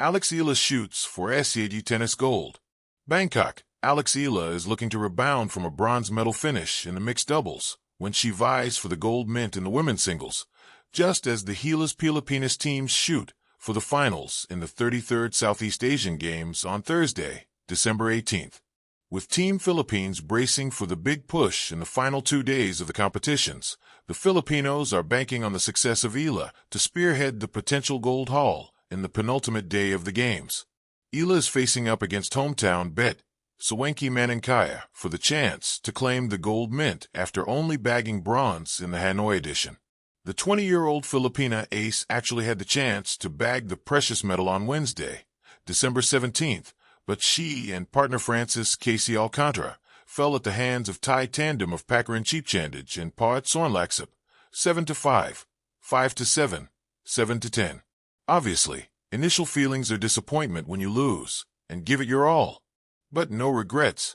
Alex Eala shoots for SEAG tennis gold. Bangkok. Alex Eala is looking to rebound from a bronze medal finish in the mixed doubles when she vies for the gold mint in the women's singles, just as the Gilas Pilipinas teams shoot for the finals in the 33rd Southeast Asian Games on Thursday, December 18th. With Team Philippines bracing for the big push in the final 2 days of the competitions, the Filipinos are banking on the success of Eala to spearhead the potential gold haul in the penultimate day of the Games. Eala is facing up against hometown bet Swanky Manankaya for the chance to claim the gold mint after only bagging bronze in the Hanoi edition. The 20-year-old Filipina ace actually had the chance to bag the precious medal on Wednesday, December 17th, but she and partner Francis Casey Alcantara fell at the hands of Thai tandem of Pakaran Cheapchandage and Paat Sornlaksep, 7-5, 5-7, 7-10. Obviously, initial feelings are disappointment when you lose, and give it your all. But no regrets.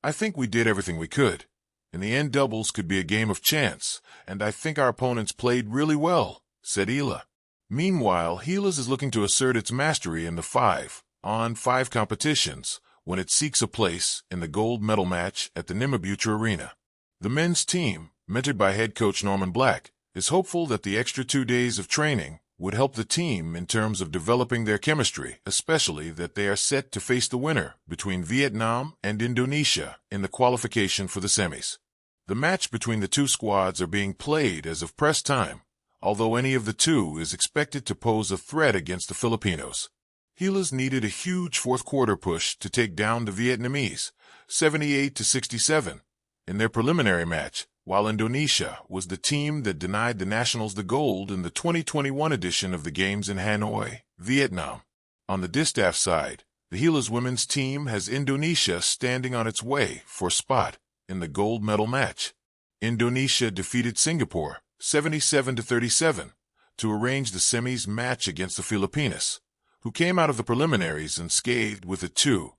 I think we did everything we could. In the end, doubles could be a game of chance, and I think our opponents played really well, said Eala. Meanwhile, Gilas is looking to assert its mastery in the 5-on-5 competitions when it seeks a place in the gold medal match at the Nimabucha Arena. The men's team, mentored by head coach Norman Black, is hopeful that the extra 2 days of training would help the team in terms of developing their chemistry, especially that they are set to face the winner between Vietnam and Indonesia in the qualification for the semis. The match between the two squads are being played as of press time, although any of the two is expected to pose a threat against the Filipinos. Gilas needed a huge fourth-quarter push to take down the Vietnamese, 78-67, in their preliminary match, while Indonesia was the team that denied the Nationals the gold in the 2021 edition of the Games in Hanoi, Vietnam. On the distaff side, the Gilas women's team has Indonesia standing on its way for a spot in the gold medal match. Indonesia defeated Singapore, 77-37, to arrange the semis match against the Filipinas, who came out of the preliminaries unscathed with a 2-0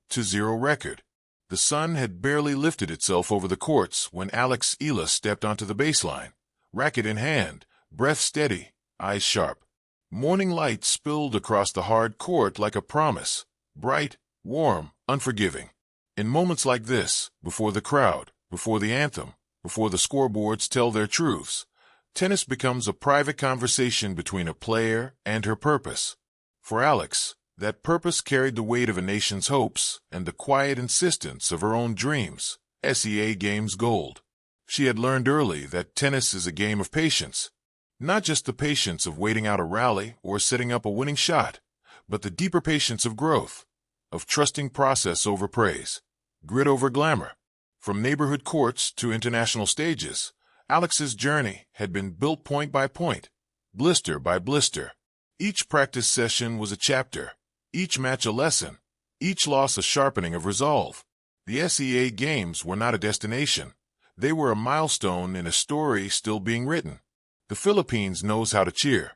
record. The sun had barely lifted itself over the courts when Alex Eala stepped onto the baseline, racket in hand, breath steady, eyes sharp. Morning light spilled across the hard court like a promise, bright, warm, unforgiving. In moments like this, before the crowd, before the anthem, before the scoreboards tell their truths, tennis becomes a private conversation between a player and her purpose. For Alex, that purpose carried the weight of a nation's hopes and the quiet insistence of her own dreams, SEA Games gold. She had learned early that tennis is a game of patience, not just the patience of waiting out a rally or setting up a winning shot, but the deeper patience of growth, of trusting process over praise, grit over glamour. From neighborhood courts to international stages, Alex's journey had been built point by point, blister by blister. Each practice session was a chapter, each match a lesson, each loss a sharpening of resolve. The SEA Games were not a destination. They were a milestone in a story still being written. The Philippines knows how to cheer.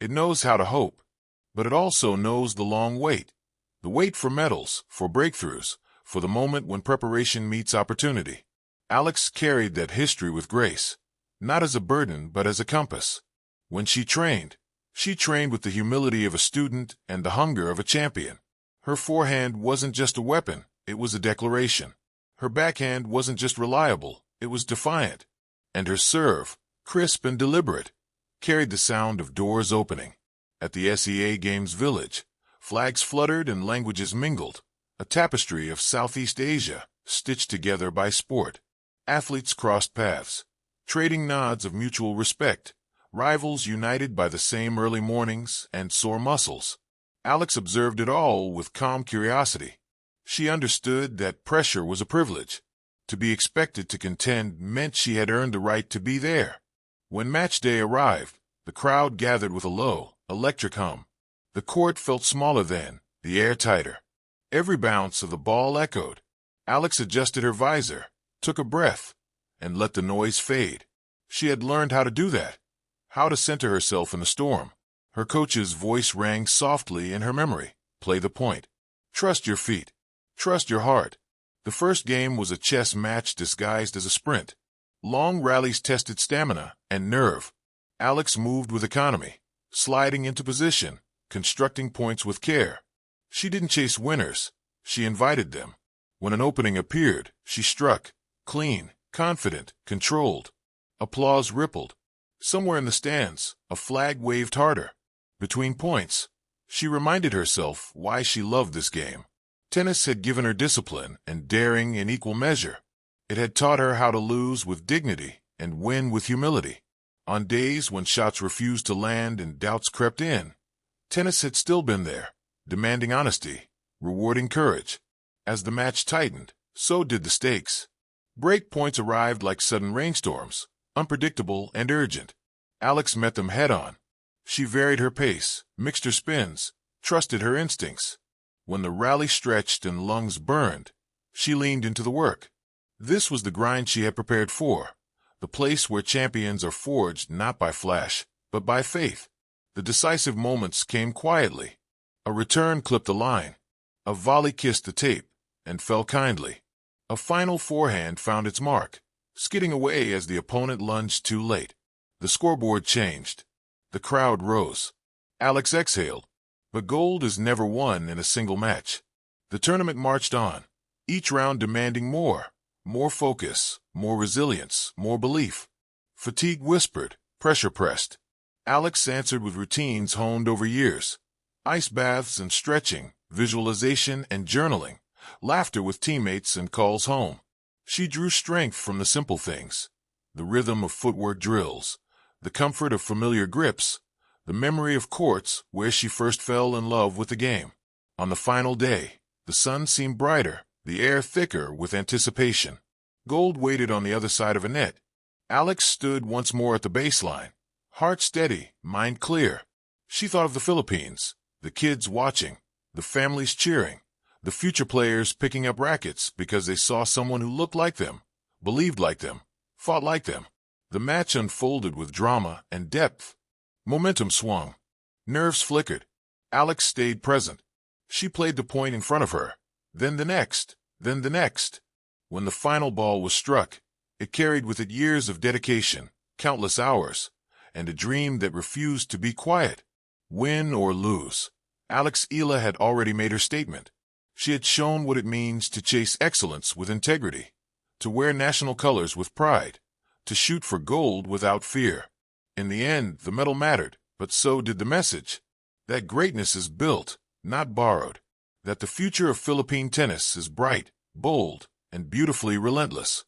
It knows how to hope. But it also knows the long wait. The wait for medals, for breakthroughs, for the moment when preparation meets opportunity. Alex carried that history with grace, not as a burden but as a compass. When she trained with the humility of a student and the hunger of a champion. Her forehand wasn't just a weapon, it was a declaration. Her backhand wasn't just reliable, it was defiant. And her serve, crisp and deliberate, carried the sound of doors opening. At the SEA Games Village, flags fluttered and languages mingled, a tapestry of Southeast Asia, stitched together by sport. Athletes crossed paths, trading nods of mutual respect, rivals united by the same early mornings and sore muscles. Alex observed it all with calm curiosity. She understood that pressure was a privilege. To be expected to contend meant she had earned the right to be there. When match day arrived, the crowd gathered with a low, electric hum. The court felt smaller then, the air tighter. Every bounce of the ball echoed. Alex adjusted her visor, took a breath, and let the noise fade. She had learned how to do that. How to center herself in the storm. Her coach's voice rang softly in her memory. Play the point. Trust your feet. Trust your heart. The first game was a chess match disguised as a sprint. Long rallies tested stamina and nerve. Alex moved with economy, sliding into position, constructing points with care. She didn't chase winners, she invited them. When an opening appeared, she struck, clean, confident, controlled. Applause rippled. Somewhere in the stands, a flag waved harder. Between points, she reminded herself why she loved this game. Tennis had given her discipline and daring in equal measure. It had taught her how to lose with dignity and win with humility. On days when shots refused to land and doubts crept in, tennis had still been there, demanding honesty, rewarding courage. As the match tightened, so did the stakes. Break points arrived like sudden rainstorms, unpredictable and urgent. Alex met them head-on. She varied her pace, mixed her spins, trusted her instincts. When the rally stretched and lungs burned, she leaned into the work. This was the grind she had prepared for, the place where champions are forged not by flash, but by faith. The decisive moments came quietly. A return clipped the line. A volley kissed the tape and fell kindly. A final forehand found its mark, skidding away as the opponent lunged too late. The scoreboard changed. The crowd rose. Alex exhaled. But gold is never won in a single match. The tournament marched on, each round demanding more focus, more resilience, more belief. Fatigue whispered, pressure pressed. Alex answered with routines honed over years. Ice baths and stretching, visualization and journaling, laughter with teammates and calls home. She drew strength from the simple things, the rhythm of footwork drills, the comfort of familiar grips, the memory of courts where she first fell in love with the game. On the final day, the sun seemed brighter, the air thicker with anticipation. Gold waited on the other side of a net. Alex stood once more at the baseline, heart steady, mind clear. She thought of the Philippines, the kids watching, the families cheering, the future players picking up rackets because they saw someone who looked like them, believed like them, fought like them. The match unfolded with drama and depth. Momentum swung. Nerves flickered. Alex stayed present. She played the point in front of her, then the next, then the next. When the final ball was struck, it carried with it years of dedication, countless hours, and a dream that refused to be quiet. Win or lose, Eala had already made her statement. She had shown what it means to chase excellence with integrity, to wear national colors with pride, to shoot for gold without fear. In the end, the medal mattered, but so did the message. That greatness is built, not borrowed. That the future of Philippine tennis is bright, bold, and beautifully relentless.